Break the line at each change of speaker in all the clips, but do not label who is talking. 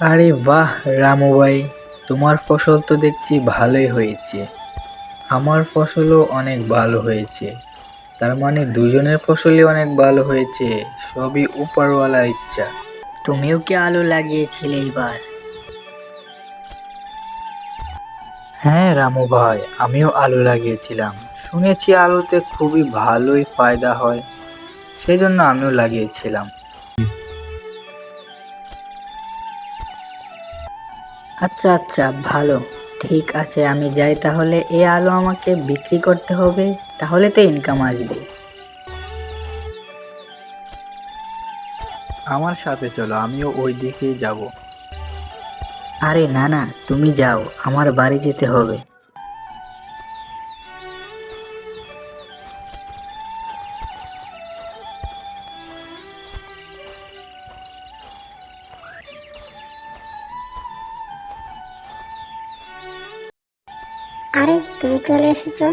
আরে বাহ রামু ভাই, তোমার ফসল তো দেখছি ভালোই হয়েছে। আমার ফসলও অনেক ভালো হয়েছে। তার মানে দুজনের ফসলই অনেক ভালো হয়েছে। সবই উপরওয়ালার ইচ্ছা।
তুমিও কি আলু লাগিয়েছিলে এবার?
হ্যাঁ রামু ভাই, আমিও আলু লাগিয়েছিলাম। শুনেছি আলুতে খুবই ভালোই ফায়দা হয়, সেজন্য আমিও লাগিয়েছিলাম।
আচ্ছা আচ্ছা, ভালো। ঠিক আছে, আমি যাই তাহলে। এই আলু আমাকে বিক্রি করতে হবে, তাহলে তো ইনকাম আসবে।
আমার সাথে চলো, আমিও ওই দিকেই যাব।
আরে না না, তুমি যাও, আমার বাড়ি যেতে হবে।
আরে তুমি চলে এসেছো।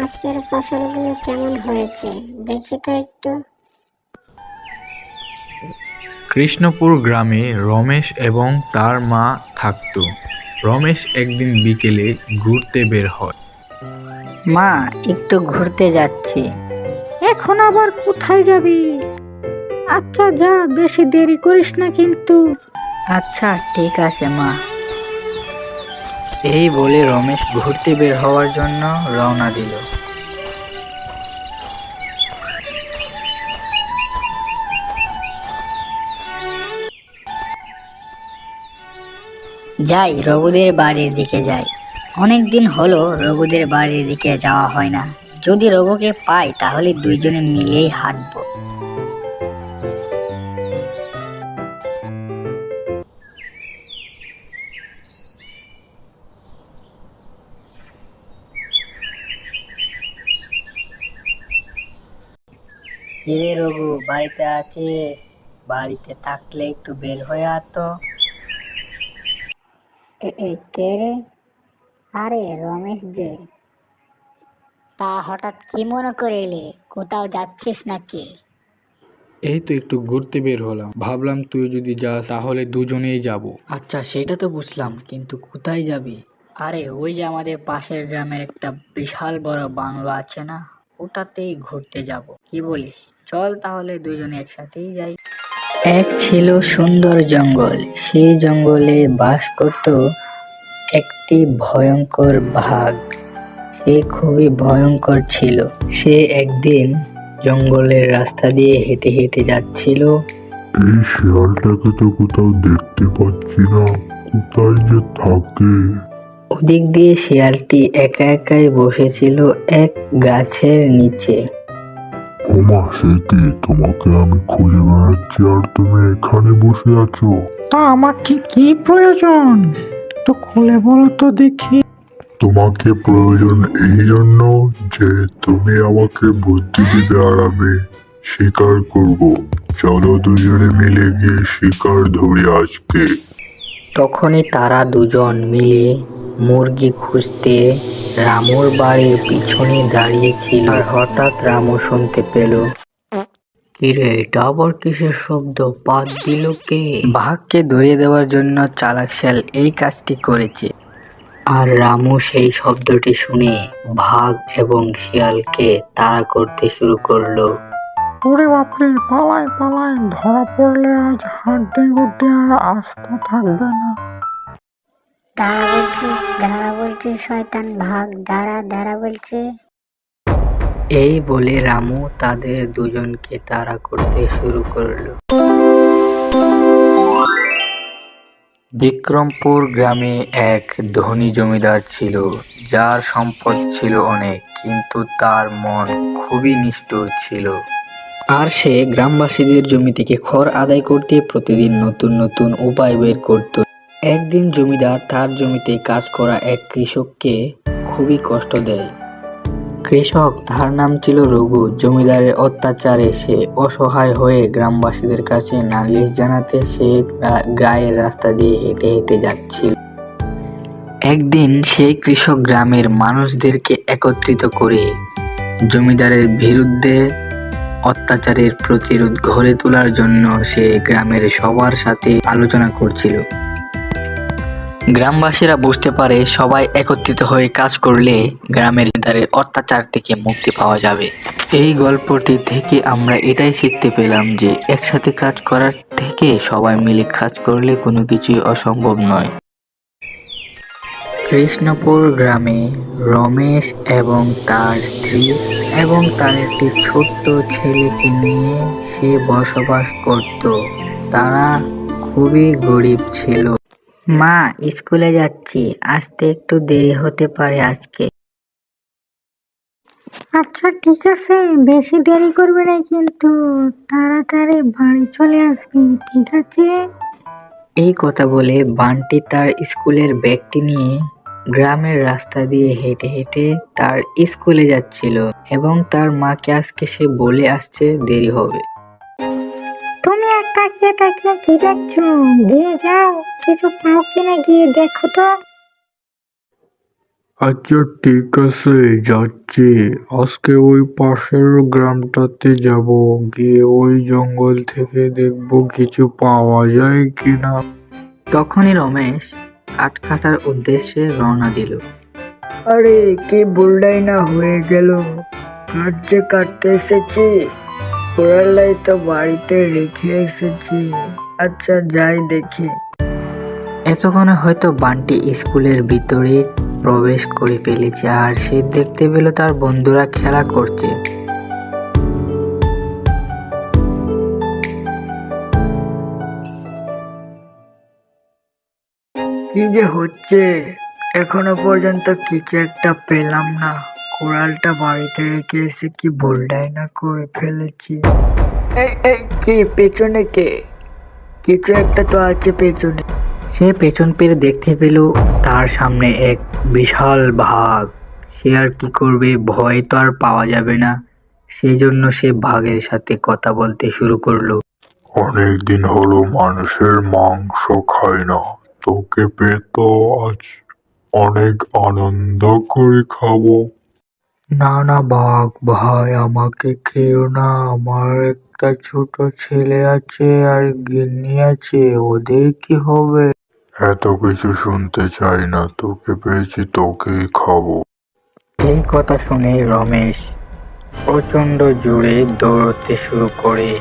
আজকের ফসলগুলো কেমন হয়েছে দেখি তো একটু।
কৃষ্ণপুর গ্রামে রমেশ এবং তার মা থাকত। রমেশ একদিন বিকেলে ঘুরতে বের হয়।
মা, একটু ঘুরতে যাচ্ছি।
এখন আবার কোথায় যাবি? আচ্ছা যা, বেশি দেরি করিস না কিন্তু।
আচ্ছা ঠিক আছে মা।
এই বলে রমেশ ঘুরতে বের হওয়ার জন্য রওনা দিল।
যাই, রঘুদের বাড়ির দিকে যাই। অনেক দিন হলো রঘুদের বাড়ির দিকে যাওয়া হয় না। যদি রঘুকে পাই তাহলে দুইজনে মিলেই হাঁটবো। কিরে রঘু, বাড়িতে আছিস? বাড়িতে থাকলে একটু বের হয়ে আয় তো।
কে রে? আরে রমেশ যে। তা হঠাৎ কি মনে করে এলে? কোথাও যাচ্ছিস নাকি?
এই তো একটু ঘুরতে বের হলাম, ভাবলাম তুই যদি যাস তাহলে দুজনেই যাব।
আচ্ছা সেটা তো বুঝলাম, কিন্তু কোথায় যাবি? আরে ওই যে আমাদের পাশের গ্রামের একটা বিশাল বড় বাংলো আছে না, ওটাতেই ঘুরতে যাব। কি বলিস? চল তাহলে দুজনে একসাথেই যাই। এক ছিল সুন্দর জঙ্গল। সেই জঙ্গলে বাস করত একটি ভয়ঙ্কর বাঘ। সে খুবই ভয়ঙ্কর ছিল। সে একদিন জঙ্গলের রাস্তা দিয়ে হেঁটে হেঁটে যাচ্ছিল।
এই শিয়ালটাকে তো কোথাও দেখতে পাচ্ছি না, কোথায় যে থাকে।
ওদিক দিয়ে শিয়ালটি একা একাই বসেছিল এক গাছের নিচে।
ওমা, সে কি? তোমাকে আমি খুঁজে বেড়াচ্ছি আর তুমি এখানে বসে আছো।
তা আমাকে কি প্রয়োজন? তো খুলে বলো তো দেখি।
তোমাকে প্রয়োজন এই জন্য যে তুমি আমাকে বুদ্ধি দিবে আর আমি শিকার করব। চলো দুজনে মিলে গিয়ে শিকার ধরি আজকে।
তখনই তারা দুজন মিলে মুরগি খুঁজতে রামুর বাড়ির পিছনে দাঁড়িয়েছিল। আর হঠাৎ রামু শুনতে পেল, কিরে, এটা আবার কিসের শব্দ? পাত দিল কে? বাঘকে ধরিয়ে দেওয়ার জন্য চালাক শিয়াল এই কাজটি করেছে। আর রামু সেই শব্দটি শুনে বাঘ এবং শিয়ালকে তাড়া করতে শুরু করলো।
ওরে বাপরে, পালাই পালাই, ধরা পড়লে আজ হাড্ডি গুড্ডি আর আস্ত থাকবে না।
দাঁড়া বলছি শয়তান ভাগ, দাঁড়া দাঁড়া বলছি।
এই বলে রামু তাদের দুজনকে তাড়া করতে শুরু করলো।
বিক্রমপুর গ্রামে এক ধনী জমিদার ছিল, যার সম্পদ ছিল অনেক, কিন্তু তার মন খুবই নিষ্ঠুর ছিল। আর সে গ্রামবাসীদের জমি থেকে খড় আদায় করতে প্রতিদিন নতুন নতুন উপায় বের করত। একদিন জমিদার তার জমিতে কাজ করা এক কৃষককে খুবই কষ্ট দেয়। কৃষক, তার নাম ছিল রঘু। জমিদারের অত্যাচারে সে অসহায় হয়ে গ্রামবাসীদের কাছে নালিশ জানাতে সে গায়ের রাস্তা দিয়ে হেঁটে হেঁটে যাচ্ছিল। একদিন সেই কৃষক গ্রামের মানুষদেরকে একত্রিত করে জমিদারের বিরুদ্ধে অত্যাচারের প্রতিরোধ গড়ে তোলার জন্য সে গ্রামের সবার সাথে আলোচনা করছিল। গ্রামবাসীরা বুঝতে পারে সবাই একত্রিত হয়ে কাজ করলে গ্রামের জমিদারের অত্যাচার থেকে মুক্তি পাওয়া যাবে। এই গল্পটি থেকে আমরা এটাই শিখতে পেলাম যে একসাথে কাজ করার থেকে সবাই মিলে কাজ করলে কোনো কিছুই অসম্ভব নয়। কৃষ্ণপুর গ্রামে রমেশ এবং তার স্ত্রী এবং তার একটি ছোট্ট ছেলেকে নিয়ে সে বসবাস করত। তারা খুবই গরিব ছিল।
মা, স্কুলে যাচ্ছি, আসতে একটু দেরি হতে পারে আজকে। আচ্ছা ঠিক আছে, বেশি দেরি করবে না কিন্তু তাড়াতাড়ি বাড়ি চলে আসবি, ঠিক আছে?
এই কথা বলে বান্টি তার স্কুলের ব্যাগটি নিয়ে গ্রামের রাস্তা দিয়ে হেঁটে হেঁটে তার স্কুলে যাচ্ছিল এবং তার মাকে আজকে সে বলে আসছে দেরি হবে।
তুমি আর তাকিয়ে তাকিয়ে কি দেখছো? গিয়ে যাও, কিছু পাও কিনা গিয়ে দেখো তো।
আচ্ছা ঠিক আছে, যাচ্ছি। আজকে ওই পাশের গ্রামটাতে যাব, গিয়ে ওই জঙ্গল থেকে দেখবো কিছু পাওয়া যায় কিনা।
তখনই রমেশ কাঠ কাটার উদ্দেশ্যে রওনা দিল।
আরে কি বুলডাই না হয়ে গেল, কাঠ যে কাটতে এসেছি, কোরালাই তো বাড়িতে রেখে এসেছি। আচ্ছা যাই দেখি।
এতক্ষণে হয়তো বান্টি স্কুলের ভিতরে প্রবেশ করে ফেলেছে আর সে দেখতে পেল তার বন্ধুরা খেলা করছে।
কি যে হচ্ছে, এখনো পর্যন্ত কিছু একটা পেলাম না। কোরালটা বাড়িতে রেখে এসে কি বুলডাই না করে ফেলেছি। এই এই কি পেছনে কে? কিছু একটা তো আছে পেছনে।
সে পেছন ফিরে দেখতে পেল তার সামনে এক বিশাল বাঘ। সে আর কি করবে, ভয় তো আর পাওয়া যাবে না, সেই জন্য সে বাঘের সাথে কথা বলতে শুরু করলো।
অনেকদিন হলো মানুষের মাংস খাই না, তোকে পেয়ে তো আজ অনেক আনন্দ করে খাবো। না না বাঘ ভাই, আমাকে খেও না, আমার একটা ছোট ছেলে আছে আর গিন্নি আছে, ওদের কি হবে? এত কিছু শুনতে চাই না, তোকে পেয়েছি, তোকেই খাবো।
এই কথা শুনে রমেশ প্রচন্ড জোরে দৌড়তে শুরু করে।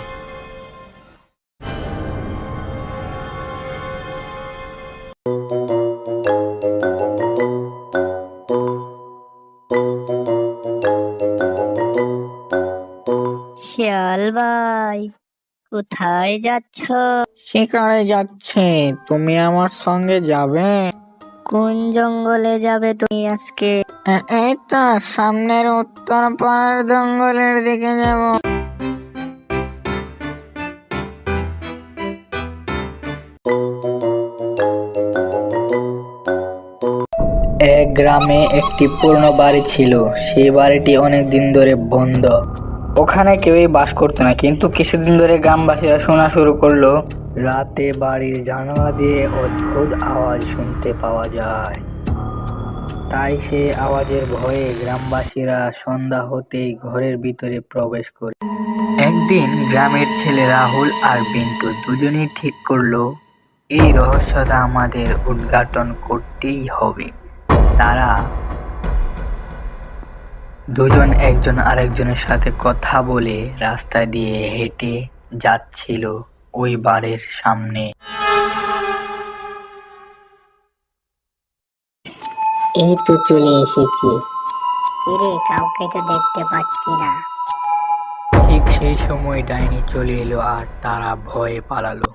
শিয়াল ভাই, কোথায় যাচ্ছ?
শিকারে যাচ্ছে, তুমি আমার সঙ্গে যাবে?
কোন জঙ্গলে যাবে তুমি আজকে?
এই তো সামনের উত্তর পাড়ার জঙ্গলের দিকে যাব।
এক গ্রামে একটি পুরনো বাড়ি ছিল। সেই বাড়িটি অনেক দিন ধরে বন্ধ, ওখানে কেউই বাস করতো না। কিন্তু কিছুদিন ধরে গ্রামবাসীরা শোনা শুরু করলো রাতে বাড়ির জানালা দিয়ে অদ্ভুত আওয়াজ শুনতে পাওয়া যায়। তাই সেই আওয়াজের ভয়ে গ্রামবাসীরা সন্ধ্যা হতেই ঘরের ভিতরে প্রবেশ করে। একদিন গ্রামের ছেলে রাহুল আর বিন্টু দুজনেই ঠিক করলো এই রহস্যটা আমাদের উদ্ঘাটন করতেই হবে। তারা দুজন একজন আরেকজনের সাথে কথা বলে রাস্তা দিয়ে হেঁটে যাচ্ছিল ওই বাড়ির সামনে।
এই তো চলে এসেছি। কিরে, কাউকে তো দেখতে পাচ্ছি না।
ঠিক সেই সময় ডাইনি চলে এলো আর তারা ভয়ে পালালো।